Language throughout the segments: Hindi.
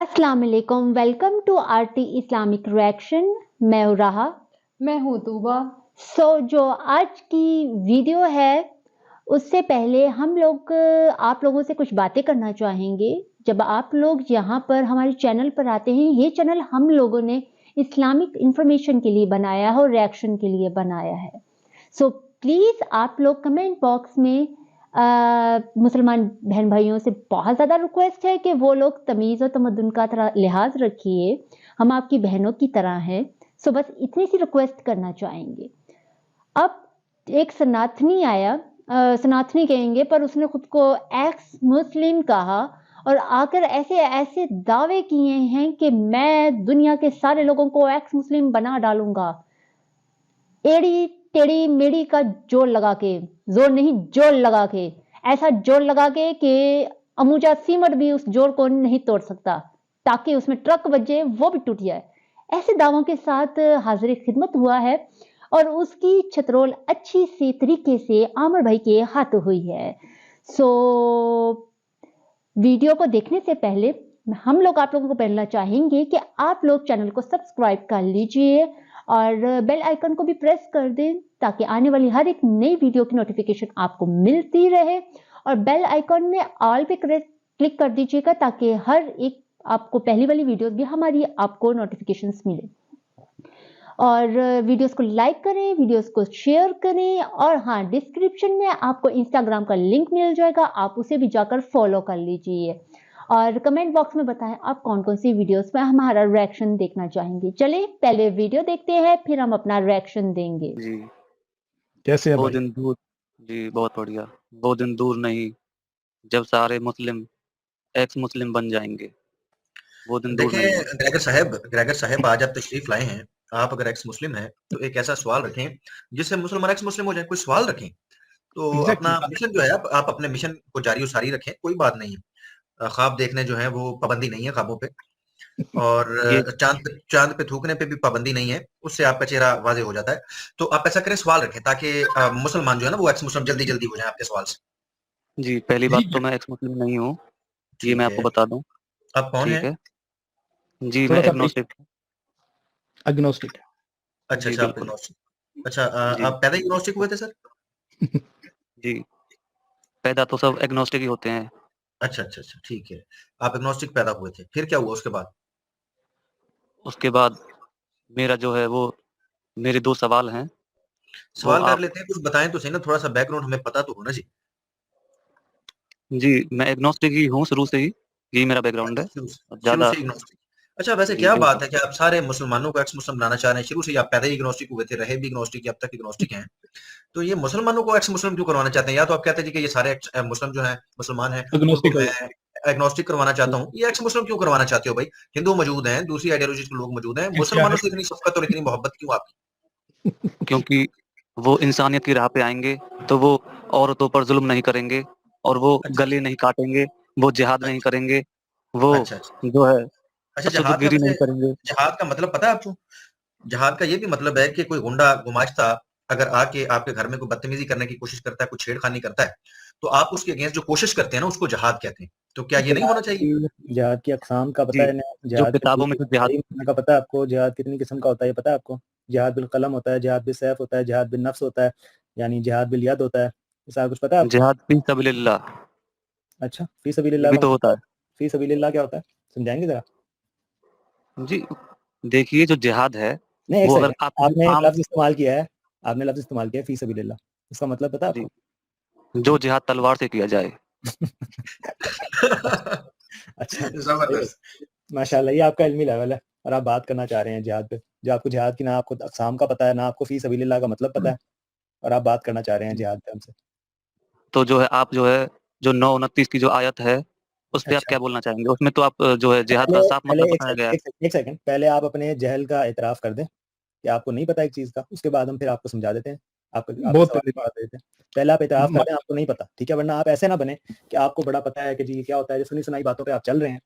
अस्सलाम वालेकुम, welcome to RT Islamic reaction. मैं हूँ राहा। मैं हूँ तूबा। जो आज की वीडियो है उससे पहले हम लोग आप लोगों से कुछ बातें करना चाहेंगे। जब आप लोग यहाँ पर हमारे चैनल पर आते हैं, ये चैनल हम लोगों ने इस्लामिक इंफॉर्मेशन के लिए बनाया है और रिएक्शन के लिए बनाया है। प्लीज़ आप लोग कमेंट बॉक्स में मुसलमान बहन भाइयों से बहुत ज़्यादा रिक्वेस्ट है कि वो लोग तमीज़ और तमद्दुन का थोड़ा लिहाज रखिए। हम आपकी बहनों की तरह हैं। बस इतनी सी रिक्वेस्ट करना चाहेंगे। अब एक सनातनी आया, सनातनी कहेंगे पर उसने खुद को एक्स मुस्लिम कहा और आकर ऐसे ऐसे दावे किए हैं कि मैं दुनिया के सारे लोगों को एक्स मुस्लिम बना डालूंगा। एड़ी टेढ़ी मेढ़ी का जोर लगा के, जोर नहीं जोर लगा के, ऐसा जोर लगा के कि अमूजा सीमट भी उस जोर को नहीं तोड़ सकता, ताकि उसमें ट्रक बजे वो भी टूट जाए। ऐसे दावों के साथ हाजिर खिदमत हुआ है और उसकी छतरोल अच्छी सी तरीके से आमिर भाई के हाथ हुई है। वीडियो को देखने से पहले हम लोग आप लोगों को कहना चाहेंगे कि आप लोग चैनल को सब्सक्राइब कर लीजिए और बेल आइकन को भी प्रेस कर दें, ताकि आने वाली हर एक नई वीडियो की नोटिफिकेशन आपको मिलती रहे। और बेल आइकन में ऑल पे क्लिक कर दीजिएगा, ताकि हर एक आपको पहली वाली वीडियो भी हमारी आपको नोटिफिकेशंस मिले। और वीडियोस को लाइक करें, वीडियोस को शेयर करें, और हाँ, डिस्क्रिप्शन में आपको इंस्टाग्राम का लिंक मिल जाएगा, आप उसे भी जाकर फॉलो कर लीजिए। और कमेंट बॉक्स में बताएं आप कौन कौन सी वीडियोस में हमारा रिएक्शन देखना चाहेंगे। चलिए पहले वीडियो देखते हैं, फिर हम अपना रिएक्शन देंगे। जी कैसे है वो भाई? दिन दूर। जी बहुत बढ़िया। वो दिन दूर नहीं जब सारे मुस्लिम एक्स मुस्लिम बन जाएंगे। वो दिन दूर देखें नहीं है। ग्रेगर साहब आज आप तशरीफ लाए हैं। आप अगर एक्स मुस्लिम हैं तो एक ऐसा सवाल रखें जिससे मुसलमान एक्स मुस्लिम हो जाए। कोई सवाल रखें तो एग्जैक्टली अपना मिशन जो है आप अपने मिशन को जारी और सारी रखें, कोई बात नहीं है। ख्वाब देखने जो है वो पाबंदी नहीं है ख्वाबों पे, और ये चांद पे थूकने पे भी पाबंदी नहीं है, उससे आपका चेहरा वाजे हो जाता है। तो आप ऐसा करें, सवाल रखें ताकि मुसलमान जो है ना वो एक्स मुस्लिम जल्दी जल्दी हो जाए आपके सवाल से। जी पहली बात ठीक तो है। मैं एक्स मुस्लिम नहीं हूँ, ये मैं ठीक आपको है। बता दूं। आप कौन ठीक है? है। जी मैं थोड़ा सा भाई एग्नोस्टिक। अग्नोस्टिक है। अच्छा जी अच्छा, आप बिल्कुल। agnostic। अच्छा, जी आप पैदा ही agnostic हुए थे सर? जी पैदा तो सब एग्नोस्टिक ही होते हैं। अच्छा अच्छा अच्छा, ठीक है। आप एग्नोस्टिक पैदा हुए थे, फिर क्या हुआ उसके बाद? उसके बाद मेरा जो है वो मेरे दो सवाल हैं। वो सवाल कर आप लेते हैं, कुछ बताएं तो सही ना, थोड़ा सा बैकग्राउंड हमें पता तो हो ना जी। जी मैं एग्नोस्टिक ही हूँ शुरू से ही, यही मेरा बैकग्राउंड अच्छा, है। शुरू ज्यादा से इग्नोस्टिक। अच्छा, वैसे जी क्या बिल्कुल। बात है कि आप सारे मुसलमानों को एक्स मुस्लिम बनाना चाह रहे हैं? शुरू से ही आप पैदा ही इग्नोस्टिक हुए थे, रहे भी इग्नोस्टिक, अब तक इग्नोस्टिक हैं। तो ये मुसलमानों को एक्स मुस्लिम क्यों करवाना चाहते हैं? या तो आप कहते हैं जी कि ये सारे मुस्लिम जो हैं, मुसलमान हैं, उनको अग्नोस्टिक हो मैं एग्नोस्टिक करवाना चाहता हूँ। ये एक्स मुस्लिम क्यों करवाना चाहते हो भाई? हिंदू मौजूद हैं, दूसरी आइडियोलॉजी के लोग मौजूद हैं, मुसलमानों क्रिश्चियनिटी। से इतनी शफकत और इतनी मोहब्बत क्यों आपकी? क्योंकि वो इंसानियत की राह पे आएँगे, तो वो औरतों पर ज़ुल्म नहीं करेंगे और वो अच्छा गले अच्छा नहीं काटेंगे, वो जिहाद नहीं अच्छा करेंगे, वो अच्छा अच्छा। जो है अच्छा, जहाद का तशद्दुदगिरी वैसे नहीं करेंगे। जहाद का मतलब पता है आपको? जहाद का ये भी मतलब है कि कोई गुंडा गुमाश्ता अगर आके आपके घर में कोई बदतमीजी करने की कोशिश करता है, कोई छेड़खानी करता है, तो आप उसके अगेंस्ट जो कोशिश करते हैं ना, उसको जहाद कहते हैं। तो क्या ये नहीं होना चाहिए? जिहाद की अक़साम का पता जी, है ना? जो जिहाद किताबों में कितनी जो जिहाद भाई माना का पता है आपको? जिहाद कितनी किस्म का होता है ये पता है आपको? जिहाद बिल कलम होता है, जिहाद बिल सैफ होता है, जिहाद बिल नफ्स होता है, यानी जिहाद बिल यद होता है। ये सारा कुछ पता है आपको? जिहाद फी सबिलिल्लाह अच्छा, फी ये सबीलिल्लाह भी का तो होता मतलब? है। फी सबीलिल्लाह क्या होता है? समझाएंगे जरा? जी, देखिए जो जिहाद है, नहीं, एक वो अगर सेकंड। आप किसी आपने आम लफ्ज इस्तेमाल किया है, आपने लफ्ज इस्तेमाल किया है फी सबीलिल्लाह, इसका मतलब पता है जी, आपको? जो जिहाद तलवार से किया जाए। अच्छा, सही है। जबरदस्त। माशाल्लाह, ये आपका इल्मी लेवल है और आप बात करना चाह रहे हैं जिहाद पे। जो आपको जिहाद की ना आपको अक़साम का पता है, ना आपको फी सबीलिल्लाह का मतलब पता है, और आप बात करना चाह रहे हैं जिहाद पे हमसे। तो जो है आप जो है, जो 9:29 की जो आयत है, उस पे आप अच्छा, क्या बोलना चाहेंगे? उसमें तो आप जो है जिहाद पहले का साफ पहले मतलब एक बताया गया है। सेकंड एक सेकंड पहले आप अपने जहल का इतराफ़ कर दें कि आपको नहीं पता एक चीज़ का, उसके बाद हम फिर आपको समझा देते हैं, आपके बहुत सवाल प्यारी का बात। जवाब देते हैं। पहले आप इतराफ़ कर मा दें आपको नहीं पता, ठीक है? वरना आप ऐसे ना बने कि आपको बड़ा पता है कि जी ये क्या होता है, जो सुनी-सुनाई बातों पे आप चल रहे हैं।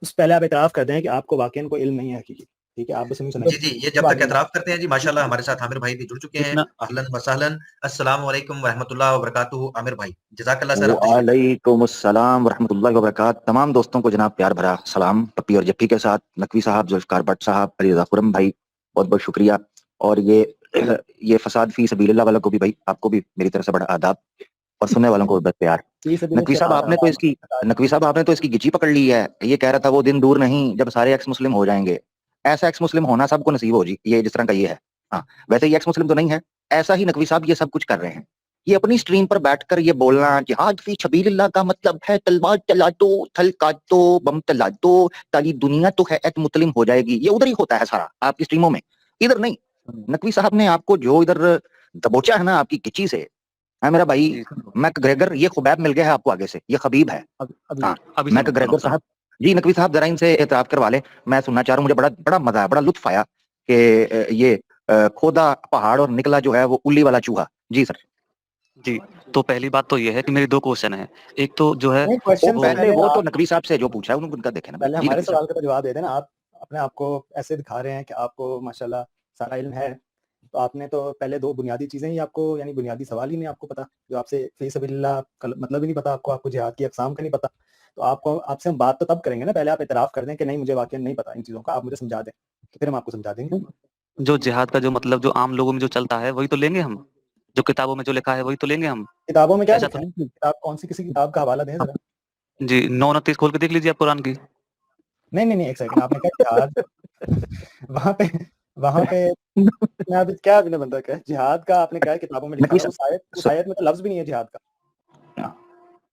उस पहले आप इतराफ़ कर दें कि आपको वाक़ईन कोई इल्म नहीं है हकीकी। ठीक है, आप बस सुनिए। जी, ये जब तक एतराफ़ करते हैं जी, माशाल्लाह हमारे साथ आमिर भाई भी जुड़ चुके हैं। इतना अहलन व सहलन, अस्सलामु अलैकुम व रहमतुल्लाहि व बरकातुहू आमिर भाई। जज़ाकल्लाह सर, आप तशरीफ़ लाए। वालेकुम अस्सलाम व रहमतुल्लाहि व बरकात। तमाम दोस्तों को जनाब प्यार भरा सलाम। पप्पी और जप्पी के साथ नकवी साहब, जुल्फ़िकार भट्ट साहब, अली रज़ा खुरम भाई, बहुत बहुत शुक्रिया। और ये फसाद फी सबीलिल्लाह वालों को भी भाई, आपको भी मेरी तरफ से बड़ा आदाब, और सुनने वालों को बहुत प्यार। फी सबीलिल्लाह नकवी से साहब आपने तो इसकी नकवी साहब आपने तो इसकी गिची पकड़ ली है। ये कह रहा था वो दिन दूर नहीं जब सारे एक्स मुस्लिम हो जाएंगे। ऐसा एक्स मुस्लिम होना सबको नसीब हो जी, ये जिस तरह का ये है। हाँ, वैसे ये एक्स मुस्लिम तो नहीं है, ऐसा ही नकवी साहब ये सब कुछ कर रहे हैं। ये अपनी स्ट्रीम पर बैठकर ये बोलना जिहाद फी सबीलिल्लाह का मतलब है तलवार चला दो, थल काट दो, बम चला दो, ताकि दुनिया तो है एत मुस्लिम हो जाएगी। ये उधर ही होता है सारा आपकी स्ट्रीमों में, इधर नहीं। नकवी साहब ने आपको जो इधर दबोचा है ना आपकी गिची से, है मेरा भाई जी, मैकग्रेगर, ये खुबैब मिल गया है आपको आगे से, ये खबीब है। हाँ, अभी सुनो, मैकग्रेगर साहब जी। नकवी साहब जरा इनसे एतराफ करवा ले, मैं सुनना चाह रहा हूँ। मुझे बड़ा बड़ा मजा आया, बड़ा लुत्फ आया कि ये खोदा पहाड़ और निकला जो है वो उल्ली वाला चूहा। जी सर। जी, तो पहली बात तो ये है कि मेरे 2 क्वेश्चन हैं। एक तो जो है नहीं, क्वेश्चन वो पहले वो तो आप नकवी साहब से जो पूछा है उनका देखें ना। पहले जी हमारे नकवी साहब। सवाल का तो जवाब दे देना। आप अपने आप को ऐसे दिखा रहे हैं कि आपको माशाल्लाह सारा इल्म है, तो आपने तो पहले 2 बुनियादी चीज़ें ही आपको, यानी बुनियादी सवाल ही नहीं आपको पता, जो आपसे फी सबीलिल्लाह का मतलब ही नहीं पता आपको जिहाद की अक़साम का नहीं पता। तो आपसे हम बात तो तब करेंगे ना, पहले आप इतराफ़ कर दें कि नहीं मुझे वाक़ई नहीं पता इन चीज़ों का, आप मुझे समझा दें, तो फिर हम आपको समझा देंगे। जो जिहाद का जो मतलब जो आम लोगों में जो चलता है वही तो लेंगे हम। जो किताबों में जो लिखा है वही तो लेंगे हम। किताबों में क्या ऐसा लिखा तो है? नहीं कि किताब कौन-सी, किसी किताब का हवाला दें ज़रा? जी, 9-29 खोल के देख लीजिए आप कुरान की। नहीं, 1 सेकंड, आपने कहा जिहाद वहाँ पे मैं अभी क्या अभी बंदा क्या है? जिहाद का आपने कहा है किताबों में लिखा नकवी है, साहब उस आयत में तो लफ्ज़ भी नहीं है जिहाद का।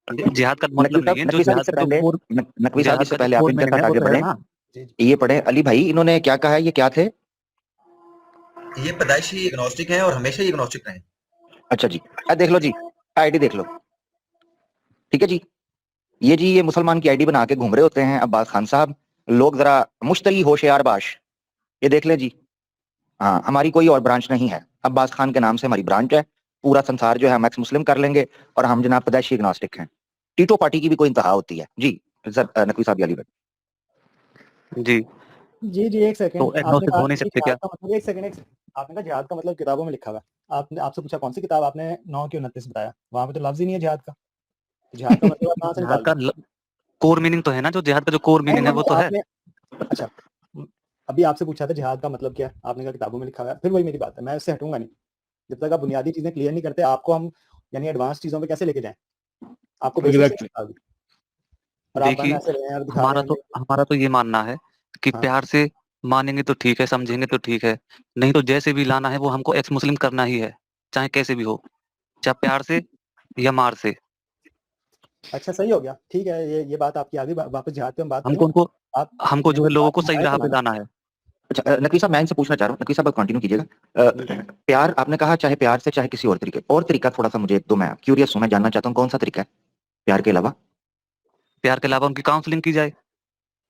जिहाद का नकवी मतलब नहीं है, साहब जो नकवी साहब जिहाद इससे का जो पहले कोर नकवी साहब जिहाद इससे का जो पहले आप कोर इनके मीनिंग साथ है वो आगे तो है बढ़े। ना। जी, ये पढ़े अली भाई, इन्होंने क्या कहा है, ये क्या थे? ये पैदाइशी एग्नोस्टिक हैं और हमेशा ही एग्नोस्टिक रहे हैं। अच्छा जी, देख लो जी, आईडी देख लो, ठीक है जी। ये मुसलमान की आईडी बना के घूम रहे होते हैं अब्बास खान साहब। लोग जरा मुश्तरी होशियार बाश, ये देख ले जी। हाँ, हमारी कोई और ब्रांच नहीं है, अब्बास खान के नाम से हमारी ब्रांच है। पूरा संसार जो है हम एक्स मुस्लिम कर लेंगे, और हम जनाब पैदाइशी एग्नोस्टिक हैं। टीटो पार्टी की भी कोई इंतहा होती है जी। नकवी साहब अली भाई जी, जी, 1 तो सेकंड, आपने एग्नोस्टिक कहा हो नहीं कि सकते जिहाद क्या? का मतलब 1 सेकंड, आपने कहा जिहाद का मतलब किताबों में लिखा हुआ है। आपसे पूछा कौन सी किताब, आपने 9 की 29 बताया, वहाँ पे तो लफ्ज़ ही नहीं है जिहाद का। तो जिहाद का मतलब आप कहाँ से जिहाद निकाल का रहे हैं? कोर मीनिंग तो है ना, जो जिहाद का जो कोर मीनिंग है वो तो है। आपने अच्छा, अभी आपसे पूछा था जिहाद का मतलब क्या है? आपने कहा किताबों में लिखा हुआ है, फिर वही मेरी बात है, मैं उससे हटूँगा नहीं। जब तक आप बुनियादी चीज़ें क्लियर नहीं करते, आपको हम यानी एडवांस चीज़ों पे कैसे लेके जाएँ? आपको बेसिक से एग्जैक्टली। सिखा दें, और आप बन देखिए, ऐसे रहे हैं और दिखा रहे हैं हमें। हमारा तो ये मानना है कि हाँ, प्यार से मानेंगे तो ठीक है, समझेंगे तो ठीक है, नहीं तो जैसे भी लाना है वो हमको एक्स मुस्लिम करना ही है, चाहे कैसे भी हो, चाहे प्यार से या मार से। अच्छा सही हो गया, ठीक है, ये बात आपकी आ गई, वापस जिहाद पे हम बात हमको करेंगे। उनको आप हमको जो है मेरी लोगों बात को को सही हमारे राह पे सुनाना। लाना है। अच्छा, नकवी साहब मैं इनसे पूछना चाह रहा हूँ, नकवी साहब कंटिन्यू कीजिएगा। प्यार आपने कहा, चाहे प्यार से चाहे किसी और तरीके, और तरीका थोड़ा सा मुझे एक दो, मैं क्यूरियस हूँ, मैं जानना चाहता हूँ कौन सा तरीका है प्यार के अलावा। प्यार के अलावा उनकी काउंसलिंग की जाए,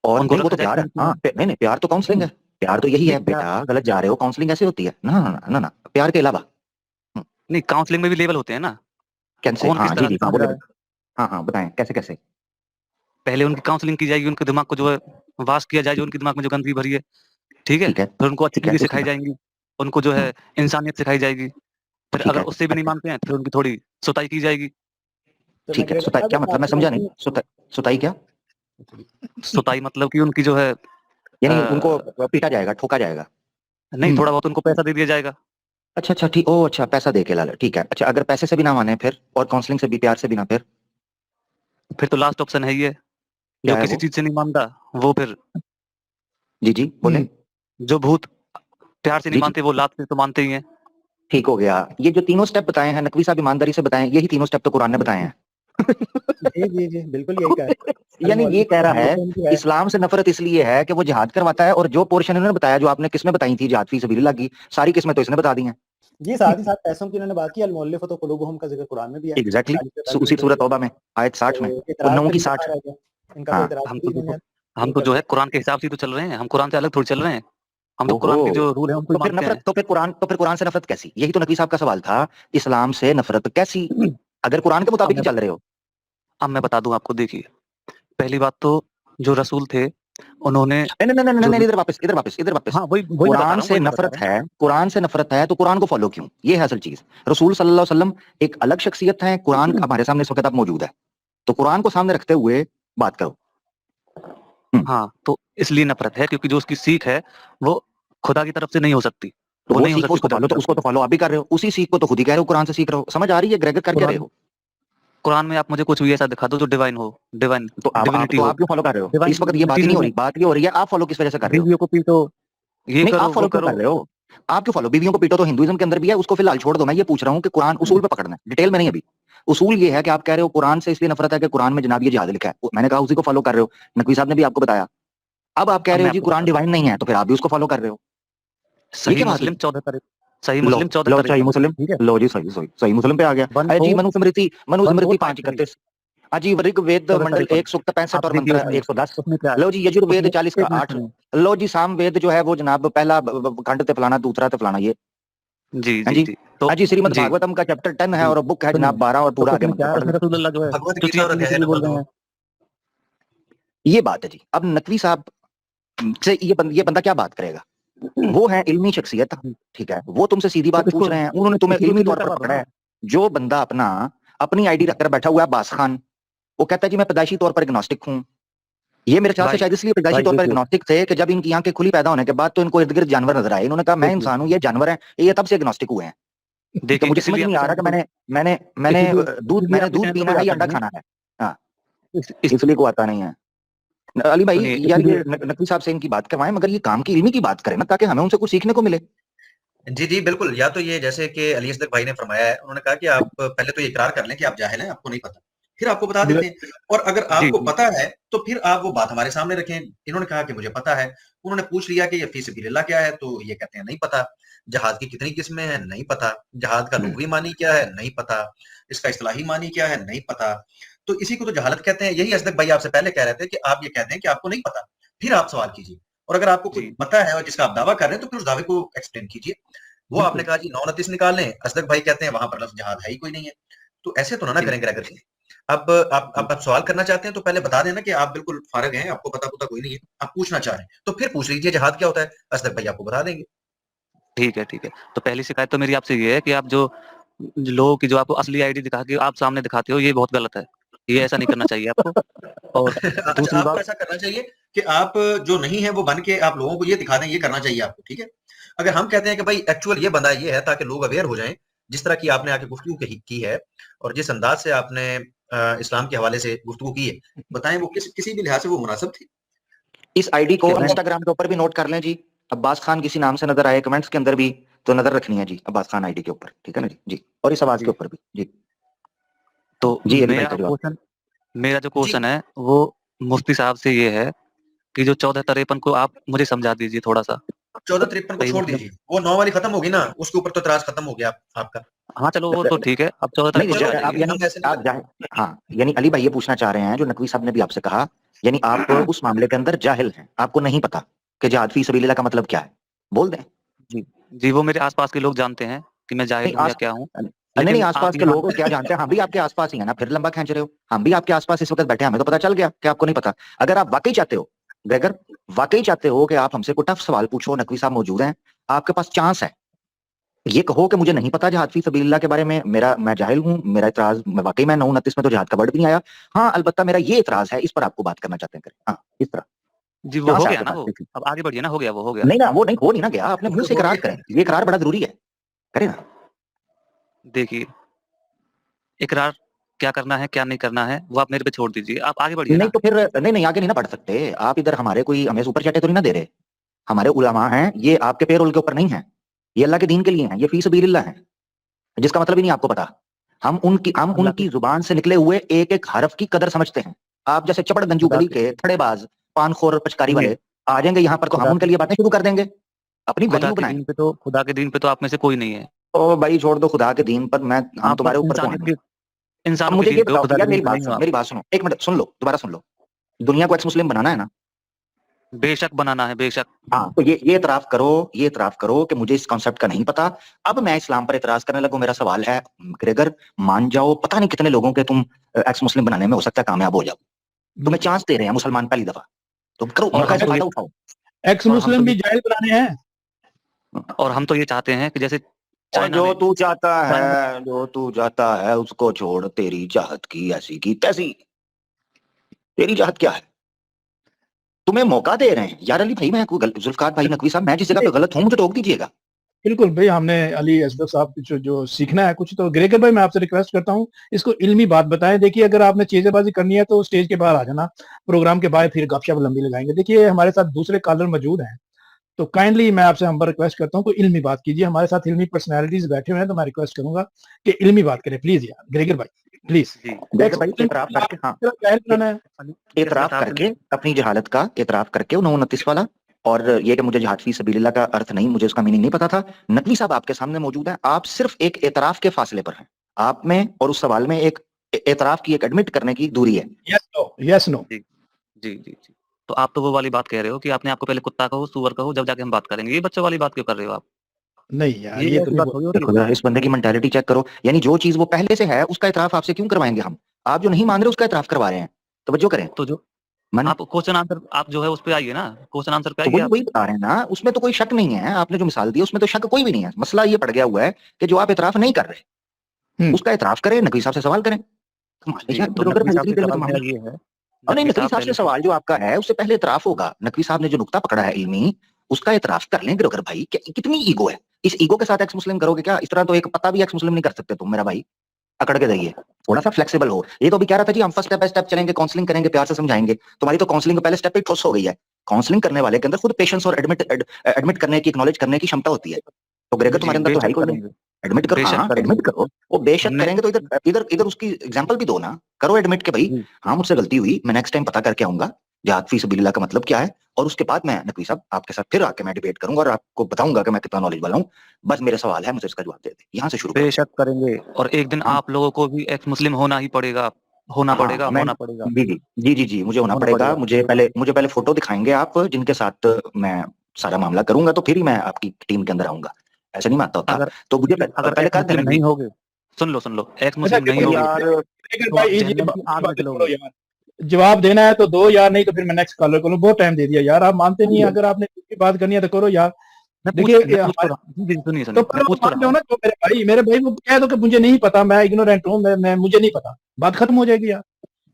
और उनको नहीं वो रखा तो जाए प्यार है, काउंसलिंग हाँ में। नहीं नहीं, प्यार तो काउंसलिंग है। प्यार तो यही नहीं है प्यार बेटा, गलत जा रहे हो, काउंसलिंग ऐसे होती है ना ना ना ना ना, प्यार के अलावा। नहीं, काउंसलिंग में भी लेवल होते हैं ना, कैसे? कौन किस हाँ जी तरह जी, से हाँ समझ बोले। रहा है। हाँ हाँ बताएं, कैसे कैसे। पहले उनकी काउंसलिंग की जाएगी, उनके दिमाग को जो है वाश किया जाए, जो उनके दिमाग में जो गंदगी भरी है, ठीक है? ठीक है फिर उनको अच्छी ठीक है, चीज़ें उसके सिखाई बाद। जाएँगी, उनको जो है इंसानियत सिखाई जाएगी। फिर ठीक अगर है, उससे भी नहीं मानते हैं, तो फिर उनकी थोड़ी सुताई की जाएगी। तो ठीक है। मैकग्रेगर सुताई साहब, क्या जैसे मतलब, मैं आपकी समझा नहीं। काउंसलिंग सुताई क्या? सुताई मतलब कि उनकी जो है यानी उनको अ, पीटा जाएगा, ठोका जाएगा। नहीं, थोड़ा बहुत उनको पैसा दे दिया जाएगा। अच्छा ठीक, ओ अच्छा, पैसा दे के लाला, ठीक है। अच्छा, अगर पैसे से भी ना माने फिर, और काउंसलिंग से भी, प्यार से भी ना, फिर फिर तो लास्ट ऑप्शन है ये, क्या जो है किसी वो? चीज़ से नहीं मानता, वो फिर जी जी बोले। जो भूत प्यार से नहीं जी जी, मानते, वो लात से तो मानते ही हैं। ठीक हो गया। ये जो तीनों स्टेप बताए हैं नकवी साहब, ईमानदारी से बताएं, यही तीनों स्टेप तो कुरान ने बताए हैं। जी, बिल्कुल यही कह रहे हैं। यानी ये कह रहा है जो है, इस्लाम से नफरत इसलिए है कि वो जिहाद करवाता है, और जो पोर्शन इन्होंने बताया, जो आपने किस्में बताई थी जिहाद फी सबीलिल्लाह की, सारी किस्में तो इसने बता दी हैं। जी, साथ ही साथ पैसों की उन्होंने बात की, अल-मुअल्लिफ़तु क़ुलूबुहुम का ज़िक्र कुरान में भी है, एग्जैक्टली, 40-43 उसी नंबर सूरह पे। तौबा में आयत 60 में, तो और इतराज़ 9 की कभी 60। कहाँ रह गया? इनका तो हाँ। इतराज़ हम कभी तो इन्होंने देखो, नहीं हम तो कर जो है दिया। कुरान के हिसाब से ही तो चल रहे हैं, हम कुरान से अलग थोड़ी चल रहे हैं। हम तो ओहो, कुरान के जो रूल है उनको ही तो फिर मानते नफरत, हैं। तो फिर कुरान से नफरत कैसी? यही तो नकवी साहब का सवाल था, इस्लाम से नफरत कैसी, अगर कुरान के अब मुताबिक मैं ही चल रहे हो। अब मैं बता दूं आपको, देखिए, पहली बात तो जो रसूल थे उन्होंने नहीं नहीं नहीं जो नहीं भी इधर वापस इधर वापस इधर वापस हाँ, वही वही बता रहा कुरान हूँ, से वही मैं बता नफरत रहा हूँ। है, कुरान से नफरत है तो कुरान को फॉलो क्यों? ये है असल चीज। रसूल सल्लल्लाहु अलैहि वसल्लम एक अलग शख्सियत है, कुरान हमारे सामने इस वक्त अब मौजूद है, तो कुरान को सामने रखते हुए बात करो। हाँ, तो इसलिए नफ़रत है क्योंकि जो उसकी सीख है, वो खुदा की तरफ से नहीं हो सकती। तो वो वो नहीं हो सीख वो सकती उसको खुदा फॉलो, की तो तरफ उसको से। तो फॉलो आप भी कर रहे हो, उसी सीख को तो खुद ही कह रहे हो, कुरान से सीख रहे हो। समझ आ रही है ग्रेगर कर क्या रहे कुरान हो? कुरान में आप मुझे कुछ भी ऐसा दिखा दो जो डिवाइन हो, डिवाइन तो आप डिविनिटी तो हो। आप क्यों फॉलो कर रहे हो? डिवाइन इस वक्त ये बात डिविनिटी ही नहीं नहीं हो है। रही, बात ये हो रही है आप फॉलो किस वजह से कर रहे हो? बीवियों को पीटो, ये नहीं करो, आप वो फॉलो क्यों करो। कर रहे हो? आप क्यों फॉलो? बीवियों को पीटो तो हिंदुइज्म के अंदर भी है, उसको फिलहाल छोड़ दो। मैं ये पूछ रहा हूँ कि कुरान उसूल पे पकड़ना है, डिटेल में नहीं अभी। उसूल ये है कि आप कह रहे हो कुरान से इसलिए नफरत है कि कुरान में जनाब ये जिहाद लिखा है, मैंने कहा उसी को फॉलो कर रहे हो, नकवी साहब ने भी आपको बताया। अब आप कह अब रहे मैं हो जी आपको कुरान बताता डिवाइन नहीं है, तो फिर आप भी उसको फॉलो कर रहे हो। हूँ। ये सही क्या बात मुस्लिम हुई? 14 तारीख सही लो मुस्लिम 14 लो तारीख सही में, मुस्लिम, ठीक है? लो जी सही मुस्लिम पे आ गया। अरे जी 14 मनुस्मृति 1453 5:31, अजी ऋग्वेद 14 मंडल तारीख वाली। 165 आप और देखिए मंत्र उसमें 110। उसमें क्या है? लो जी यजुर्वेद उसमें 40 का एक मिनट 8। सुनिए। लो जी सामवेद जो है वो जनाब पहला खंड ते फलाना, दूसरा ते फलाना, ये जी, है जी, जी। जी। तो हाँ जी श्रीमद् जी, भागवतम का चैप्टर 10 है जी, और बुक है जनाब सुनिए। 12 और तो पूरा आगे उसमें क्या मंत्र है, पढ़ उसमें लो। रसूलुल्लाह जो है, भगवत गीता चुतिया और पीने अध्याय के लिए नंबर बोल रहे 2। हैं। ये बात है जी। अब नकवी साहब से ये बंदा क्या बात करेगा? वो है इल्मी शख्सियत, जी, ठीक है, वो तुमसे सीधी तो बात पूछ इसको रहे हैं, उन्होंने तुम्हें इसी को इल्मी क्लियर तौर पर करवा दो पकड़ा ना। है। जो बंदा अपनी आईडी रखकर बैठा हुआ है अब्बास खान, वो कहता है जी मैं पैदाइशी तौर पर एग्नोस्टिक हूँ। ये मेरे ख्याल से भाई शायद इसलिए पैदाइशी भाई तौर पर देखिए, एग्नोस्टिक थे कि जब इनकी आंखें खुली पैदा होने के बाद तो इनको इर्द गिर्द जानवर नजर आए, इन्होंने कहा मैं देखिए, इंसान हूँ, ये जानवर है, ये तब से एग्नोस्टिक हुए हैं। तो देखिए मुझे समझ इसीलिए नहीं आपके आ रहा चैनल कि पे कोई मैंने आपके दूध चैनल पे पीना कोई है या आता अंडा नहीं है। खाना है। हाँ, इस इसलिए को आता नहीं है। अली भाई सुनिए यार ये इसीलिए नकवी साहब से इनकी बात करवाएं, मगर ये काम की इल्मी की बात करें ना, ताकि हमें उनसे कुछ सीखने को मिले। जी, जी, बिल्कुल। या तो ये जैसे कि अली असदक भाई ने फरमाया है, उन्होंने कहा कि आप पहले तो ये इकरार कर लें कि आप जाहिल हैं, आपको नहीं पता। फिर आपको बता देते हैं और अगर जी, आपको जी, पता है, तो फिर आप वो बात हमारे सामने रखें। इन्होंने कहा कि मुझे पता है। उन्होंने पूछ लिया कि ये फी सबिलिल्लाह क्या है? तो ये कहते हैं नहीं पता। जहाद की कितनी किस्में हैं? नहीं पता। जहाद का लुग़वी मानी क्या है? नहीं पता। इसका इस्तिलाही मानी क्या है? नहीं पता। तो इसी को तो जहालत कहते हैं। यही असदक भाई आपसे पहले कह रहे थे कि आप ये कहते हैं कि आपको नहीं पता। फिर आप सवाल कीजिए और अगर आपको कुछ जी, पता है और जिसका आप दावा कर रहे हैं, तो फिर उस दावे को एक्सप्लेन कीजिए। वो आपने बिल्कुल। कहा जी 9-29 निकाल लें, असदक भाई कहते हैं वहां पर लफ्ज़ जिहाद है ही कोई नहीं है। तो ऐसे तो ना जी, करें ग्रेगर जी। अब जी, आप सवाल करना चाहते हैं तो पहले बता देना कि आप बिल्कुल फारिग हैं, आपको पता-पुता कोई नहीं है। आप पूछना चाह रहे हैं, तो फिर पूछ लीजिए जिहाद क्या होता है? असदक भाई आपको बता देंगे। ठीक है, ठीक है। तो पहली शिकायत तो मेरी आपसे ये है कि आप जो लोगों की जो आपको असली आईडी दिखा के आप सामने दिखाते हो, ये बहुत गलत है। ये ऐसा नहीं करना चाहिए आपको। और अच्छा, दूसरी आपको बात ऐसा करना चाहिए कि आप जो नहीं है वो बन के आप लोगों को ये दिखा दें, ये करना चाहिए आपको, ठीक है? अगर हम कहते हैं कि भाई एक्चुअल ये बंदा ये है ताकि लोग अवेयर हो जाएँ, जिस तरह की आपने आके गुफ्तगू की है और जिस अंदाज़ से आपने इस्लाम के हवाले से गुफ्तगू की है, बताएँ वो किसी भी लिहाज से वो मुनासिब थी? इस आईडी ठीक को है, मैं इंस्टाग्राम के ऊपर भी नोट कर लें जी। अब्बास खान किसी नाम से नजर आए कमेंट्स के अंदर भी, तो नजर रखनी है जी अब्बास खान आईडी के ऊपर, ठीक है ना जी? जी, और इस आवाज के जी, ऊपर भी जी। तो जी अली भाई का जवाब। मेरा जो जी, क्वेश्चन है, वो मुफ्ती साहब से ये है कि जो 1453 को आप मुझे समझा दीजिए थोड़ा-सा। 1453 को सही छोड़ मुस्लिम दीजिए। वो 9 वाली खत्म होगी ना, उसके ऊपर तो इतराज़ खत्म हो गया आपका। हाँ, चलो वो तो ठीक है। अब 14 तारीख नहीं को नहीं पे चलो आ आप जाइए। यानी हम ऐसे नहीं आप करते। जाहिल, हाँ यानी अली भाई ये पूछना चाह रहे हैं जो नकवी साहब ने भी आपसे कहा, यानी आप उस मामले के अंदर जाहिल हैं, आपको नहीं पता कि जिहाद फी सबिलिल्लाह का मतलब क्या है, बोल दें। जी, जी, वो मेरे आस-पास के लोग जानते हैं कि मैं नहीं जाहिल हूँ या आस क्या हूँ। नहीं लेकिन आसपास आप के यहाँ लोग क्या जानते हैं, हम भी आपके आसपास ही है ना, फिर लंबा खींच रहे हो। हम भी आपके आसपास इस वक्त बैठे हैं, हमें तो पता चल गया कि आपको नहीं पता। अगर आप वाकई चाहते हो ग्रेगर, वाकई चाहते हो कि आप हमसे कोई टफ सवाल पूछो, नकवी साहब मौजूद हैं, आपके पास चांस है। ये कहो कि मुझे नहीं पता जिहाद फी सबिलिल्लाह के बारे में, मैं जाहिल हूँ, मेरा इतराज, मैं वाकई मैं 9-29 में तो जिहाद का वर्ड भी नहीं आया। हाँ अलबत्ता मेरा ये इतराज है, इस पर आपको बात करना चाहते हैं, करें हाँ इस तरह। जी, वो चांस हो है गया आपके ना पास, वो। देखिए। अब आगे बढ़िए ना, हो गया वो, हो गया। नहीं ना वो नहीं हो नहीं ना गया, आपने मुंह से हो इकरार गया। करें, ये इकरार बड़ा जरूरी है, करें ना। देखिए, इकरार क्या करना है, क्या नहीं करना है, वो आप मेरे पे छोड़ दीजिए। आप आगे बढ़िए नहीं ना। तो फिर नहीं आगे नहीं ना बढ़ सकते आप, इधर हमारे कोई हमें सुपर चैटे तो नहीं ना दे रहे। हमारे उलमा हैं, ये आपके पेरोल के ऊपर नहीं है, ये अल्लाह के दीन के लिए हैं, ये फी सबीलिल्लाह है, जिसका मतलब ही नहीं आपको पता। हम अल्लाह की उनकी जुबान से निकले हुए एक एक हरफ की कदर समझते हैं। आप जैसे चपड़ गंजू खुदा गली के के थड़ेबाज पानखोर पचकारी सुनिए, वाले आ जाएंगे यहाँ पर, तो हम खुदा उनके के लिए बातें शुरू कर देंगे। अपनी खुदा वैल्यू के बनाएं। दीन पे तो खुदा के दीन पे तो आप में से कोई नहीं है। ओ भाई छोड़ दो खुदा के दीन पर, मैं हम आप बस तुम्हारे ऊपर तो हैं नहीं। अब इंसानों के मुझे दीन ये पे हो, बताओ खुदा के यार, दीन मेरी पे बात नहीं हो सुनो, आप। मेरी बात सुनो, एक मिनट सुन लो, दोबारा सुन लो। दुनिया को एक्स मुस्लिम बनाना है ना? बेशक बनाना है, बेशक। हाँ तो ये इतराफ करो, ये इतराफ करो कि मुझे इस कॉन्सेप्ट का नहीं पता। अब मैं इस्लाम पर इतराज करने लगूं, मेरा सवाल है ग्रेगर, मान जाओ पता नहीं कितने लोगों के तुम एक्स मुस्लिम बनाने में हो सकता है कामयाब हो जाओ, तुम्हें चांस दे रहे हैं मुसलमान पहली दफा। तुम करो, और मौका हम से तो फायदा ये उठाओ। एक्स और हम मुस्लिम तो भी ये जाहिल बनाने हैं। और हम तो ये चाहते हैं कि जैसे और चाइना जो में तू चाहता चाइना में है, जो तू चाहता है उसको छोड़, तेरी चाहत की ऐसी की तैसी। तेरी चाहत क्या है? तुम्हें मौका दे रहे हैं यार। अली भाई, मैं कोई जुल्फकार भाई, नकवी साहब, मैं जिस जगह पे गलत हूँ मुझे टोक दीजिएगा। बिल्कुल भाई, हमने अली असदफ साहब जो सीखना है कुछ, तो ग्रेगर भाई मैं आपसे रिक्वेस्ट करता हूँ इसको इल्मी बात बताएं। देखिए अगर आपने चेजेबाजी करनी है तो स्टेज के बाहर आ जाना, प्रोग्राम के बाद फिर गपशप लंबी लगाएंगे। देखिए हमारे साथ दूसरे कॉलर मौजूद हैं, तो काइंडली मैं आपसे हम्बर रिक्वेस्ट करता हूँ कोई इल्मी बात कीजिए। हमारे साथ इल्मी पर्सनैलिटीज बैठे हुए हैं, तो मैं रिक्वेस्ट करूंगा कि इल्मी बात करें प्लीज यार। ग्रेगर भाई प्लीज। जी ग्रेगर भाई, एतराफ करके, हाँ, जाहिल बनाना है। एतराफ करके अपनी जहालत का एतराफ करके 29 वाला, और ये कि मुझे जिहाद फी सबीलिल्लाह का अर्थ नहीं, मुझे उसका मीनिंग नहीं पता था। नकवी साहब आपके सामने मौजूद है, आप सिर्फ एक एतराफ के फासले पर हैं। आप में और उस सवाल में एक एतराफ की, एक एडमिट करने की दूरी है। Yes no, yes no. जी जी जी जी। तो आप तो वो वाली बात कह रहे हो कि आपने आपको पहले कुत्ता कहो, सुअर कहो, जब जाके हम बात करेंगे। ये बच्चों वाली बात क्यों कर रहे हो आप? नहीं यार, ये ये तो ऐसी नहीं बात थोड़ी होती देखो है। जरा इस बंदे की मेंटालिटी चेक करो, यानी जो चीज वो पहले से है उसका एतराफ आपसे क्यों करवाएंगे हम? आप जो नहीं मान रहे उसका एतराफ करवा रहे हैं। तवज्जो करें। तो जो मन आप क्वेश्चन आंसर आप जो है उस पे आइए ना, क्वेश्चन आंसर पे तो आइए वही आप। वही बता रहे हैं ना, उसमें तो कोई शक नहीं है। आपने जो मिसाल दी उसमें तो शक कोई भी नहीं है। मसला ये पड़ गया हुआ है कि जो आप एतराफ नहीं कर रहे उसका एतराफ करें, नकवी साहब से सवाल करें। कमाल है जी, यार, तो ब्रोकर नकवी भाई साहब इतनी से देर में तो सवाल मेरा मामला। ये है, और नहीं, नकवी नकवी साहब साहब से पहले से सवाल जो आपका है उससे पहले एतराफ होगा। नकवी साहब ने जो नुक्ता पकड़ा है इल्मी, उसका एतराफ कर लें। ब्रोकर भाई, कितनी ईगो है? इस ईगो के साथ एक्स मुस्लिम करोगे क्या? इस तरह तो एक पता भी एक्स मुस्लिम नहीं कर सकते तुम, मेरा भाई। अकड़ के रहिए, थोड़ा सा फ्लेक्सिबल हो। ये तो अभी कह रहा था जी हम फर्स्ट स्टेप बाय स्टेप चलेंगे, काउंसलिंग करेंगे, प्यार से समझाएंगे। तुम्हारी तो काउंसलिंग पहले स्टेप पे ठोस हो गई है। काउंसलिंग करने वाले के अंदर खुद पेशेंस और एडमिट करने की, एक्नॉलेज करने की क्षमता होती है। तो ग्रेगर जी तुम्हारे अंदर तो है ही बेशक कोई नहीं। करेंगे, एडमिट करो, बेशक हाँ करेंगे। एडमिट करो। वो बेशक हमने करेंगे तो इधर इधर इधर उसकी एग्जांपल भी दो ना। करो एडमिट के भाई, जी हाँ मुझसे गलती हुई, मैं नेक्स्ट टाइम पता करके आऊंगा जिहाद फी सबीलिल्लाह का मतलब क्या है। और उसके बाद मैं नकवी साहब आपके साथ फिर आके मैं डिबेट करूंगा और आपको बताऊंगा कि मैं कितना नॉलेज वाला हूँ। बस मेरे सवाल है, मुझे इसका जवाब दे दे। यहाँ से शुरू करो। बेशक करेंगे। और एक दिन हाँ आप लोगों को भी एक्स मुस्लिम होना ही पड़ेगा, होना हाँ, पड़ेगा, मैं होना पड़ेगा, जी जी जी जी जी मुझे होना होना पड़ेगा। पड़ेगा। मुझे पहले फोटो दिखाएंगे आप, जिनके साथ मैं सारा मामला करूंगा, तो फिर ही मैं आपकी टीम के अंदर आऊंगा। ऐसा नहीं मानता होता। अगर तो मुझे अगर पहले एक्स कर देना मुस्लिम जी। नहीं होगे, सुन लो, एक्स अच्छा मुस्लिम नहीं ग्रेगर होगे यार ग्रेगर तो भाई, आप जहन्नम की आग में बातें छोड़ो जलोगे। यार। जवाब देना है तो दो यार, नहीं तो फिर मैं नेक्स्ट कॉलर को लूं। बहुत टाइम दे दिया यार, आप मानते नहीं है। अगर आपने की बात करनी है तो करो यार। देखिए मैं पूछ तो हमारे, रहा हूँ। जी, सुनिए तो सुनिए, फिर मैं वो पूछ तो मान रहा जाओ हूँ। ना, जो मेरे भाई वो कह दो कि मुझे नहीं पता, मैं इग्नोरेंट हूँ, मैं मुझे नहीं पता, बात खत्म हो जाएगी यार।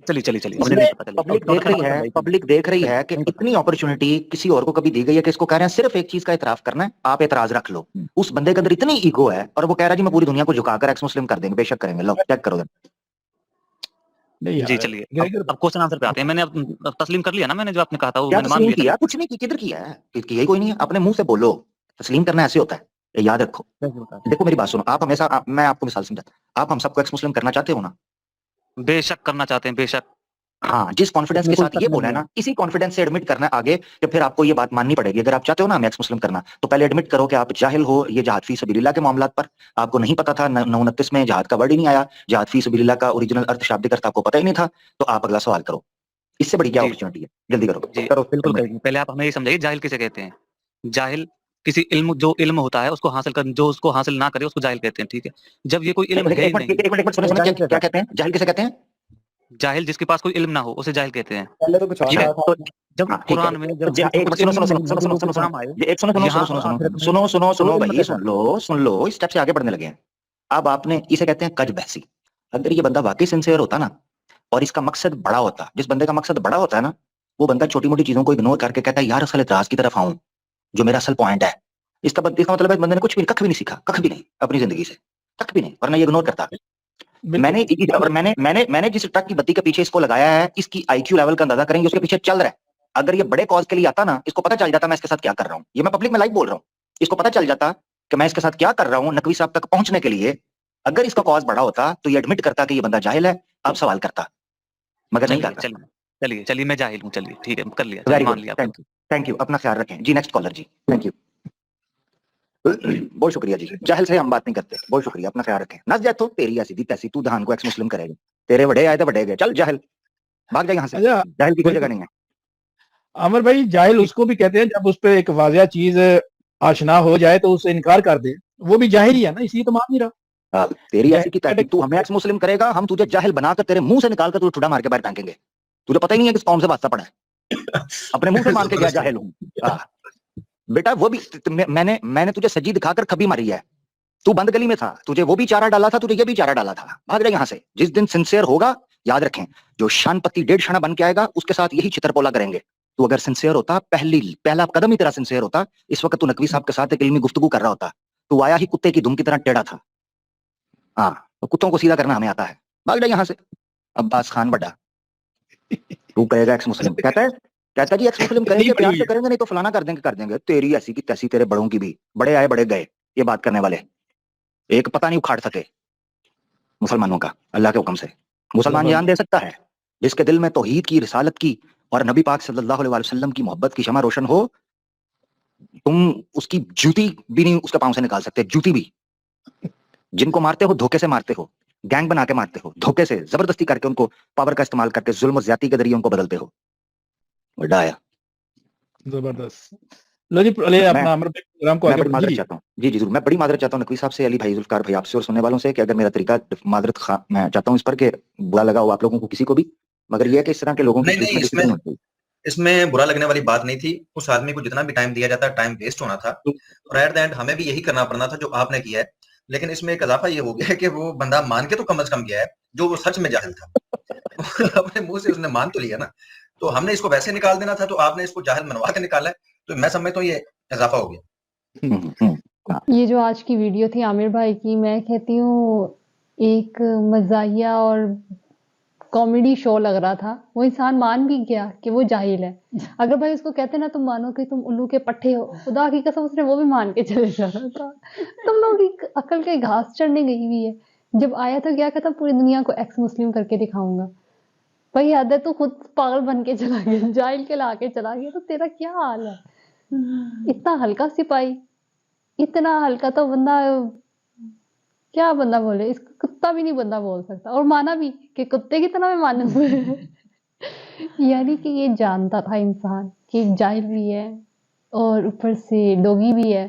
चलिए, मुझे इसमें नहीं पता, चलिए पब्लिक डॉक्टर देख रही साहब है, समझाइए। पब्लिक देख रही चलिए, है कि नहीं पता। इतनी अपॉर्चुनिटी किसी और को कभी दी गई है कि इसको कह रहे हैं सिर्फ एक चीज का एतराफ करना है, आप एतराज रख लो। उस बंदे के अंदर इतनी ईगो है और वो कह रहा है जी मैं पूरी दुनिया को झुकाकर एक्स मुस्लिम कर देंगे। बेशक करेंगे, लो चेक करो। नहीं जी, यार चलिए ग्रेगर अब क्वेश्चन आंसर पे आते हैं। मैंने अब तस्लीम कर लिया ना, मैंने जो आपने कहा था वो क्या मैंने मान तस्लीम लिया। किया? चलिए कुछ नहीं की, किधर किया है? किया ही कोई नहीं है। अपने मुंह से बोलो। तस्लीम करना ऐसे होता है, ये याद रखो। कैसे होता देखो मेरी बात सुनो, आप हमेशा मैं आपको मिसाल समझाता। आप हम सबको एक्स मुस्लिम करना चाहते हो ना? है? बेशक करना चाहते हैं, बेशक। हाँ, जिस कॉन्फिडेंस इसमें के कोई साथ शक ये बोला नहीं है है। ना, इसी कॉन्फिडेंस से एडमिट करना है आगे कि फिर आपको ये बात माननी पड़ेगी। अगर आप चाहते हो ना हमें एक्स मुस्लिम करना, तो पहले एडमिट करो कि आप जाहिल हो ये जिहाद फी सबीलिल्लाह के मामलात पर। आपको नहीं पता था, 29 में जिहाद का वर्ड ही नहीं आया, जिहाद फी सबीलिल्लाह का ओरिजिनल अर्थ, शाब्दिक अर्थ आपको पता ही नहीं था। तो आप अगला सवाल करो। इससे बड़ी क्या जी अपॉर्चुनिटी है? जल्दी करो, जी, करो बिल्कुल admit। करेंगे। पहले आप हमें ये समझाइए, जाहिल किसे कहते हैं? जाहिल किसी इल्म, जो इल्म होता है उसको हासिल कर, जो उसको हासिल ना करे उसको जाहिल कहते हैं, ठीक है? जब ये कोई इल्म है ही नहीं, एक मिनट सुनो तो सुनो, क्या जाहिल क्या कैसा? कहते हैं? जाहिल किसे कहते हैं? जाहिल जिसके पास कोई इल्म ना हो उसे जाहिल कहते हैं, पहले तो कुछ और ठीक है? कहा था तो आपने। जब हाँ ठीक है। कुरान में तो जब जिसको एक कुछ सुनो इल्म सुनो ही सुनो नहीं है, सुनो जो सुनो कुछ सुनो सुनो काम आए, ये एक सुनो सुनो सुनो यहाँ सुनो और सुनो आखिरत में, सुनो सुनो तो सुनो वो इल्म भाई, कैसा है? सुन लो इस स्टेप से आगे बढ़ने लगे हैं। अब आपने इसे कहते हैं कज बहसी। अगर ये बंदा वाकई सिंसियर होता ना, और इसका मकसद बड़ा होता, जिस बंदे का मकसद बड़ा होता है ना, वो बंदा छोटी मोटी चीजों को इग्नोर करके कहता है यार असल एतराज की तरफ आऊं, जो मेरा असल पॉइंट है। इसका मतलब है इस बंदे ने कुछ भी कख भी नहीं सीखा, कख भी नहीं अपनी जिंदगी से, कख भी नहीं, वरना ये इग्नोर करता। मैंने बिल्कुल। और मैंने जिस ट्रक की बत्ती के पीछे इसको लगाया है, इसकी आईक्यू लेवल का अंदाजा करेंगे, उसके पीछे चल रहा है। अगर ये बड़े कॉज के लिए आता ना, इसको पता चल जाता मैं इसके साथ क्या कर रहा हूँ। ये मैं पब्लिक में लाइव बोल रहा हूँ। इसको पता चल जाता कि मैं इसके साथ क्या कर रहा हूँ नकवी साहब तक पहुंचने के लिए। अगर इसका कॉज बड़ा होता तो ये एडमिट करता कि ये बंदा जाहिल है, अब सवाल करता, मगर नहीं चलिए करता। चलिए चलिए मैं जाहिल हूँ, चलिए ठीक है, कर लिया, चलिए वेरी मान गुड, लिया आपने। Thank you. अपना ख्याल रखें जी। Next caller ji, thank you. बहुत शुक्रिया जी। जाहिल से हम बात नहीं करते। बहुत शुक्रिया, अपना ख्याल रखें। नस जाए तो तेरी ऐसी दी तैसी, तू धान को एक्स मुस्लिम करेगा। तेरे बड़े आए तो बड़े गए, चल जाहिल भाग जा यहाँ से। अच्छा जाहिल की कोई जगह बिल्कुल नहीं है। अमर भाई, जाहिल उसको भी कहते हैं जब उस पर एक वाजिया चीज आशना हो जाए तो उससे इनकार कर दे, वो भी जाहिल ही है ना, इसलिए तो मान नहीं रहा। तेरी ऐसी की तैसी, तू हमें जाहिल एक्स मुस्लिम करेगा, हम तुझे जाहिल बनाकर तेरे मुंह से निकाल कर तुझे ठुडा मार के बाहर फेंकेंगे। तुझे पता ही नहीं है किस कौम से वास्ता पड़ा है। अपने मुंह से मान के गया जाहिल हूँ। बेटा वो भी मैंने तुझे सजी दिखाकर खबी मारी है। तू बंद गली में था, तुझे वो भी चारा डाला था, तुझे ये भी चारा डाला था। भाग जा यहाँ से। जिस दिन सिंसियर होगा, याद रखें, जो शान पत्ती 1.5 शाना बन के आएगा उसके साथ यही छितरपोला करेंगे। तू अगर सिंसियर होता, पहला कदम ही तेरा सिंसियर होता, इस वक्त तू नकवी साहब के साथ एक इल्मी गुफ्तगू कर रहा होता। तू आया ही कुत्ते की धुम की तरह टेढ़ा था। हाँ, तो कुत्तों को सीधा करना हमें आता है। भाग जा यहाँ से। अब्बास खान बड़ा तू कहेगा एक्स मुस्लिम, कहता जी एक्स मुस्लिम करेंगे, प्यार से करेंगे, नहीं तो फलाना कर देंगे। तेरी ऐसी की तैसी, तेरे बड़ों की भी। बड़े आए बड़े गए, ये बात करने वाले एक पता नहीं उखाड़ सके मुसलमानों का अल्लाह के हुक्म से। मुसलमान जान दे सकता है जिसके दिल में तौहीद की, रिसालत की और नबी पाक सल्लल्लाहु अलैहि वसल्लम की मोहब्बत की शमा रोशन हो। तुम उसकी जूती भी नहीं उसके पांव से निकाल सकते, जूती भी। जिनको मारते हो धोखे से मारते हो, गैंग बना के मारते हो, धोखे से जबरदस्ती करके उनको पावर का इस्तेमाल करके जुल्म और ज्यादती के जरिए उनको बदलते हो। बड़ा आया जबरदस्त। लो जी, ले अपना प्रोग्राम को मैं आगे बड़ी माजरत चाहता हूँ जी जरूर, मैं बड़ी माजरत चाहता हूँ नकवी साहब से, अली भाई, जुल्फकार भाई, आपसे और सुनने वालों से कि अगर मेरा तरीका माजरत मैं चाहता हूँ इस पर कि बुरा लगा हो आप लोगों को किसी को भी, मगर यह है कि इस तरह के लोगों की नहीं, इसमें बुरा लगने वाली बात नहीं थी। उस आदमी को जितना भी टाइम दिया जाता है, टाइम वेस्ट होना था और एट द एंड हमें भी यही करना पड़ना था जो आपने किया है। लेकिन इसमें एक इजाफा ये हो गया है कि वो बंदा मान के तो कम से कम गया है जो वो सच में जाहिल था। अपने मुंह से उसने मान तो लिया ना, तो हमने इसको वैसे निकाल देना था, तो आपने इसको जाहिल मनवा के निकाला है। तो मैं समझता हूँ ये इजाफा हो गया। ये जो आज की वीडियो थी आमिर भाई की, मैं कहती हूँ एक मज़ाहिया और कॉमेडी शो लग रहा था। वो इंसान मान भी गया कि वो जाहिल है। अगर भाई उसको कहते ना तुम मानो कि तुम उल्लू के पट्टे हो, खुदा की कसम उसने वो भी मान के चले जाना था। तुम लोग की अकल के घास चढ़ने गई हुई है। जब आया था क्या कहता पूरी दुनिया को एक्स मुस्लिम करके दिखाऊंगा। भाई हद है, तू खुद पागल बन के चला गया, जाहिल के ला के चला गया, तो तेरा क्या हाल है? इतना हल्का सिपाही, इतना हल्का तो बंदा, क्या बंदा बोले, इस कुत्ता भी नहीं बंदा बोल सकता। और माना भी कि कुत्ते की तरह मैं मानू। यानी कि ये जानता था इंसान कि जाहिल भी है और ऊपर से डोगी भी है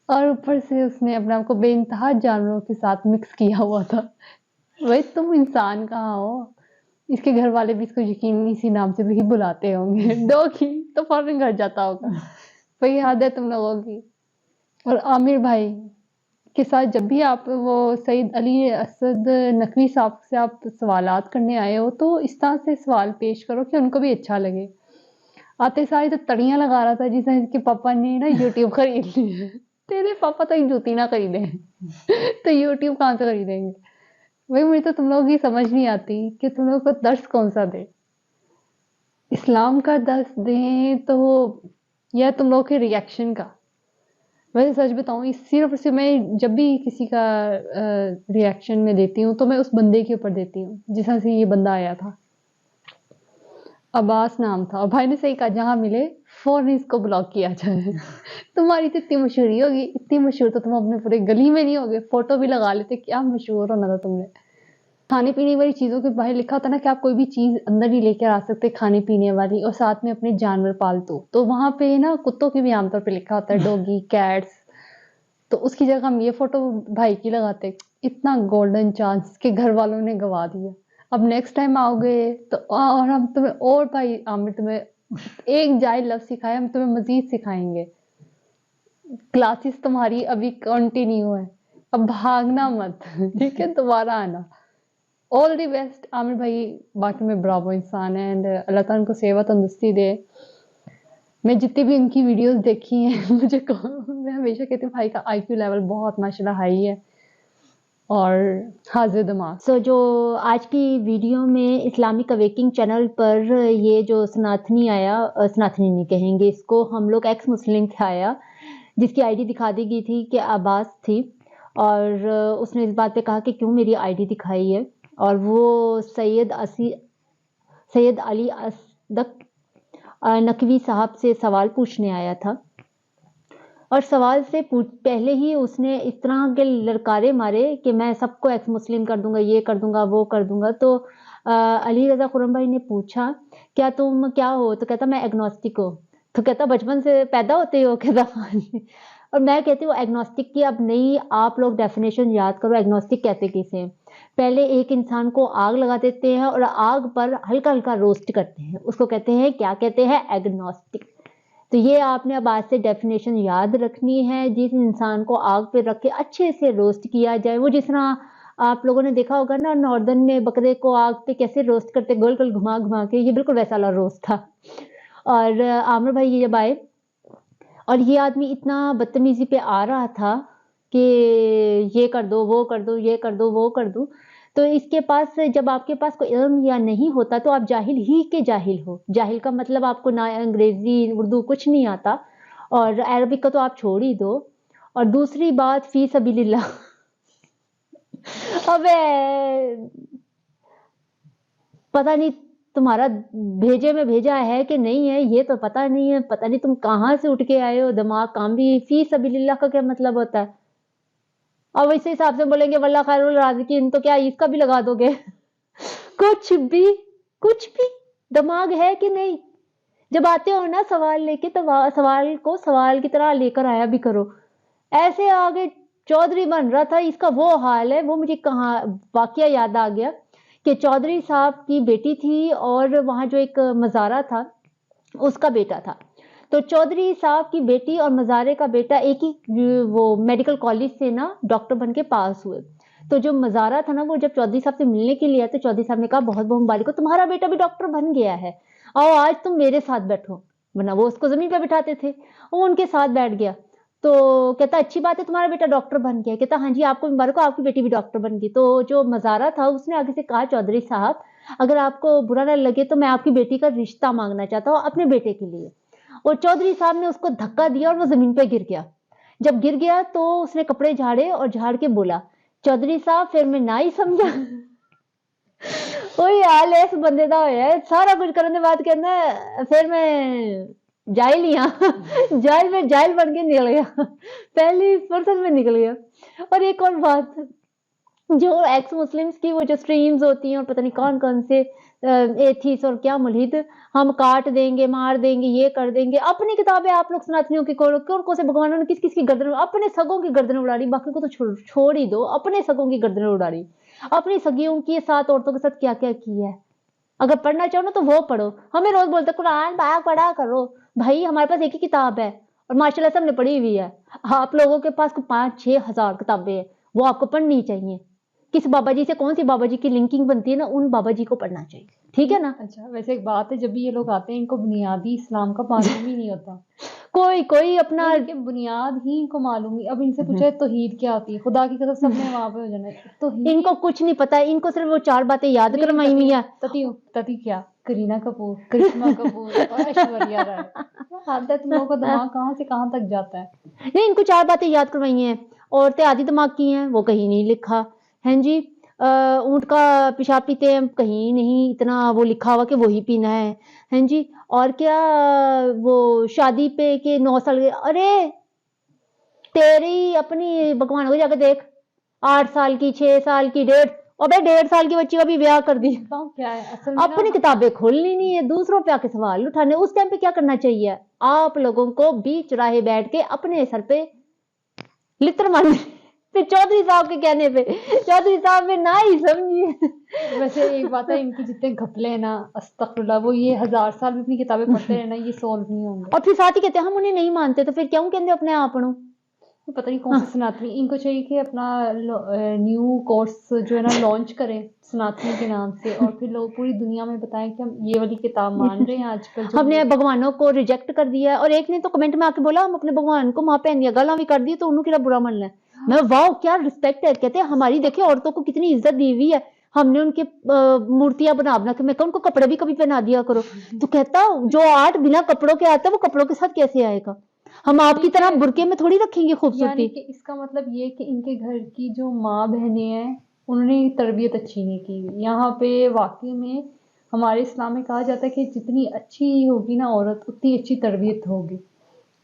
और ऊपर से उसने अपने आप को बेइंतहा जानवरों के साथ मिक्स किया हुआ था। भाई तुम इंसान कहाँ हो? इसके घर वाले भी इसको यकीन इसी नाम से भी बुलाते होंगे। डोगी तो फौरन घर जाता होगा। भाई याद है तुम लोगों की। और आमिर भाई के साथ जब भी आप वो सईद अली असद नकवी साहब से आप सवालात करने आए हो, तो इस तरह से सवाल पेश करो कि उनको भी अच्छा लगे। आते सारे तो तड़ियाँ लगा रहा था जिसने इसके पापा ने ना यूट्यूब खरीद ली है। तेरे पापा तो एक जूती ना खरीदे तो यूट्यूब कहाँ से खरीदेंगे? वही मुझे तो तुम लोगों की समझ नहीं आती कि तुम लोगों को दर्स कौन सा दे। इस्लाम का दर्स दें तो या तुम लोगों के रिएक्शन का। वैसे सच बताऊँ, इस सिर्फ मैं जब भी किसी का रिएक्शन में देती हूँ तो मैं उस बंदे के ऊपर देती हूँ जिस तरह से ये बंदा आया था। अब्बास नाम था और भाई ने सही कहा जहाँ मिले फ़ौरन इसको ब्लॉक किया जाए। तुम्हारी तो इतनी मशहूरी होगी, इतनी मशहूर तो तुम अपने पूरे गली में नहीं होगे, फ़ोटो भी लगा लेते, क्या मशहूर होना था तुमने। खाने पीने वाली चीज़ों के बाहर लिखा होता ना कि आप कोई भी चीज़ अंदर नहीं लेकर आ सकते खाने पीने वाली, और साथ में अपने जानवर पालतू, तो वहाँ पे ना कुत्तों की भी आमतौर पे लिखा होता है डॉगी, कैट्स। तो उसकी जगह हम ये फ़ोटो भाई की लगाते। इतना गोल्डन चांस कि घर वालों ने गवा दिया। अब नेक्स्ट टाइम आओगे तो और हम तुम्हें, और भाई आमिर तुम्हें एक जाहिल लफ्ज़ सिखाया, हम तुम्हें मज़ीद सिखाएँगे। क्लासेस तुम्हारी अभी कंटिन्यू है, अब भागना मत। ठीक है, दोबारा आना। ऑल द बेस्ट आमिर भाई, बाकी में ब्रावो इंसान है एंड अल्लाह ताला उनको सेवा तंदुरुस्ती दे। मैं जितनी भी इनकी वीडियोस देखी हैं मैं हमेशा कहती हूँ भाई का आईक्यू लेवल बहुत माशाल्लाह हाई है और हाजिर दिमाग। सो जो आज की वीडियो में इस्लामिक अवेकिंग चैनल पर ये जो सनातनी आया, सनातनी नहीं कहेंगे इसको, हम लोग एक्स मुस्लिम आया जिसकी आईडी दिखा दी गई थी कि अब्बास थी, और उसने इस बात पे कहा कि क्यों मेरी आईडी दिखाई है, और वो सैयद अली असदक नकवी साहब से सवाल पूछने आया था। और सवाल से पहले ही उसने इस तरह के ललकारे मारे कि मैं सबको एक्स मुस्लिम कर दूंगा, ये कर दूंगा, वो कर दूंगा। तो अली रज़ा खुर्रम भाई ने पूछा क्या तुम क्या हो, तो कहता मैं एग्नोस्टिक हूँ। तो कहता बचपन से पैदा होते हो, कहता और मैं कहती हूँ एग्नोस्टिक की अब नहीं, आप लोग डेफिनेशन याद करो एग्नोस्टिक कहते किसे हैं। पहले एक इंसान को आग लगा देते हैं और आग पर हल्का हल्का रोस्ट करते हैं, उसको कहते हैं, क्या कहते हैं, एग्नोस्टिक। तो ये आपने अब आज से डेफिनेशन याद रखनी है। जिस इंसान को आग पे रख के अच्छे से रोस्ट किया जाए, वो जिस तरह आप लोगों ने देखा होगा ना नॉर्दर्न में बकरे को आग पे कैसे रोस्ट करते, गोल गोल घुमा घुमा के, ये बिल्कुल वैसा वाला रोस्ट था। और आमिर भाई ये जब आए और ये आदमी इतना बदतमीजी पे आ रहा था कि ये कर दो, वो कर दो, ये कर दो, वो कर दो, तो इसके पास, जब आपके पास कोई इल्म या नहीं होता तो आप जाहिल ही के जाहिल हो। जाहिल का मतलब आपको ना अंग्रेजी उर्दू कुछ नहीं आता, और अरबिक का तो आप छोड़ ही दो। और दूसरी बात फी सबीलिल्लाह अबे पता नहीं तुम्हारा भेजे में भेजा है कि नहीं है, ये तो पता नहीं है, पता नहीं तुम कहाँ से उठ के आए हो, दिमाग काम भी। फी सबीलिल्लाह का क्या मतलब होता है? और वैसे हिसाब से बोलेंगे वल्लाह खैरुल राज़िकीन, तो क्या इसका भी लगा दोगे? कुछ भी दिमाग है कि नहीं? जब आते हो ना सवाल लेके, तो सवाल को सवाल की तरह लेकर आया भी करो। ऐसे आगे चौधरी बन रहा था, इसका वो हाल है। वो मुझे कहाँ वाकया याद आ गया कि चौधरी साहब की बेटी थी और वहाँ जो एक मज़ारा था उसका बेटा था। तो चौधरी साहब की बेटी और मज़ारे का बेटा एक ही वो मेडिकल कॉलेज से ना डॉक्टर बन के पास हुए। तो जो मज़ारा था ना, वो जब चौधरी साहब से मिलने के लिए आया तो चौधरी साहब ने कहा बहुत बहुत मुबारक हो, तुम्हारा बेटा भी डॉक्टर बन गया है, आओ आज तुम मेरे साथ बैठो। वरना वो उसको ज़मीन पर बिठाते थे, वो उनके साथ बैठ गया। तो कहता अच्छी बात है तुम्हारा बेटा डॉक्टर बन गया। कहता हाँ जी आपको मुबारक हो, आपकी बेटी भी डॉक्टर बन गई। तो जो मज़ारा था उसने आगे से कहा चौधरी साहब अगर आपको बुरा ना लगे तो मैं आपकी बेटी का रिश्ता मांगना चाहता हूँ अपने बेटे के लिए। और चौधरी साहब ने उसको धक्का दिया और वो जमीन पे गिर गया। जब गिर गया तो उसने कपड़े झाड़े और झाड़ के बोला चौधरी साहब फिर मैं ना ही समझा वही हाल है इस बंदे का होया, सारा कुछ करने के बाद कहना फिर मैं जाहिल ही हाँ जाहिल में जाहिल बन के निकल गया पहली फुर्सत में निकल गया। और एक और बात, जो एक्स मुस्लिम्स की वो जो स्ट्रीम्स होती हैं और पता नहीं कौन कौन से एथीस और क्या मुल्हिद, हम काट देंगे, मार देंगे, ये कर देंगे। अपनी किताबें आप लोग सनातनियों की कौन से भगवानों ने किस किस की गर्दन, अपने सगों की गर्दन उड़ा रही, बाकी को तो छोड़ ही दो, अपने सगों की गर्दन उड़ा रही। अपनी सगियों की साथ औरतों के साथ क्या क्या किया है। अगर पढ़ना चाहो ना तो वो पढ़ो। हमें रोज बोलते कुरान बाग पढ़ा करो, भाई हमारे पास एक ही किताब है और माशाल्लाह से हमने पढ़ी हुई है। आप लोगों के पास 5-6 हज़ार किताबें हैं, वो आपको पढ़नी चाहिए। किस बाबा जी से कौन सी बाबा जी की लिंकिंग बनती है ना, उन बाबा जी को पढ़ना चाहिए, ठीक है ना। अच्छा वैसे एक बात है, जब भी ये लोग आते हैं इनको बुनियादी इस्लाम का मालूम ही नहीं होता कोई अपना कि बुनियाद ही इनको मालूम ही। अब इनसे पूछा है तौहीद क्या होती है, खुदा की कसम सबने वहां पे हो जाना है तौहीद। इनको कुछ नहीं पता, इनको सिर्फ वो 4 बातें याद करवाई हुई है। तती क्या, करीना कपूर, करिश्मा कपूर और ऐश्वर्या राय। आदत लोगों का दिमाग कहाँ से कहाँ तक जाता है। नहीं, इनको 4 बातें याद करवाई हैं। औरतें आधी दिमाग की हैं, वो कहीं नहीं लिखा है जी। ऊँट का पेशाब पीते हैं, कहीं नहीं इतना वो लिखा हुआ कि वही पीना है जी। और क्या वो शादी पे के 9 साल के, अरे तेरी अपनी भगवान को जाके देख, 8 साल की, 6 साल की, 1.5 साल की बच्ची का भी ब्याह कर दी। क्या है असल में अपनी किताबें खोलनी नहीं है, दूसरों पे आके सवाल उठाने। उस टाइम पे क्या करना चाहिए, आप लोगों को बीच राहे बैठ के अपने सर पे लित्र मारने। फिर चौधरी साहब के कहने पे चौधरी साहब में ना ही समझिए। वैसे एक बात है, इनकी जितने घपले हैं ना अस्तगफुरुल्लाह, वो ये 1000 साल भी अपनी किताबें पढ़ते रहना, ये सोल्व नहीं होंगे। और फिर साथ ही कहते हैं हम उन्हें नहीं मानते, तो फिर क्यों कहते अपने आप नो। पता नहीं कौन सी सनातनी, इनको चाहिए कि अपना न्यू कोर्स जो है ना लॉन्च करें सनातनी के नाम से, और फिर लोग पूरी दुनिया में बताएं कि हम ये वाली किताब मान रहे हैं आजकल। हमने भगवानों को रिजेक्ट कर दिया है। और एक ने तो कमेंट में आके बोला हम अपने भगवान को वहां पहन दिया, गला भी कर दी, तो उन्होंने बुरा मन है। मैं वाह क्या रिस्पेक्ट है। कहते हैं हमारी देखिए औरतों को कितनी इज्जत दी हुई है, हमने उनके मूर्तियां बना बना के, मैं उनको कपड़े भी कभी पहना दिया करो। तो कहता जो आर्ट बिना कपड़ों के आता है वो कपड़ों के साथ कैसे आएगा। हम आपकी तरह बुरके में थोड़ी रखेंगे खूबसूरती। इसका मतलब ये कि इनके घर की जो माँ बहनें हैं उन्होंने तरबियत अच्छी नहीं की। यहाँ पे वाकई में हमारे इस्लाम में कहा जाता है कि जितनी अच्छी होगी ना औरत उतनी अच्छी तरबियत होगी।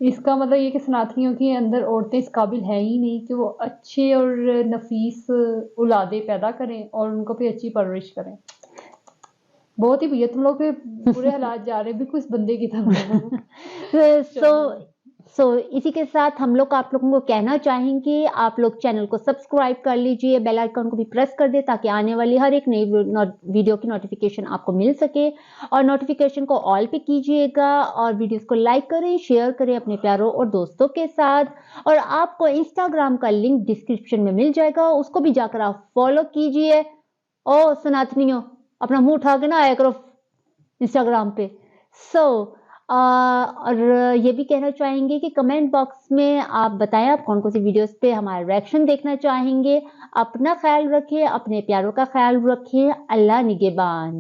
इसका मतलब ये कि सनातनियों के अंदर औरतें इस काबिल है ही नहीं कि वो अच्छे और नफीस औलादे पैदा करें और उनको भी अच्छी परवरिश करें। बहुत ही भैया तुम लोग के बुरे हालात जा रहे हैं, बिल्कुल इस बंदे की तरह। इसी के साथ हम लोग आप लोगों को कहना चाहेंगे, आप लोग चैनल को सब्सक्राइब कर लीजिए, बेल आइकन को भी प्रेस कर दें ताकि आने वाली हर एक नई वीडियो की नोटिफिकेशन आपको मिल सके। और नोटिफिकेशन को ऑल पे कीजिएगा और वीडियोस को लाइक करें, शेयर करें अपने प्यारों और दोस्तों के साथ। और आपको इंस्टाग्राम का लिंक डिस्क्रिप्शन में मिल जाएगा, उसको भी जाकर आप फॉलो कीजिए। ओ सनातनियों, अपना मुंह उठा के ना आया करो इंस्टाग्राम पे। और ये भी कहना चाहेंगे कि कमेंट बॉक्स में आप बताएं आप कौन कौन सी वीडियोस पे हमारा रिएक्शन देखना चाहेंगे। अपना ख्याल रखिए, अपने प्यारों का ख्याल रखिए। अल्लाह निगहबान।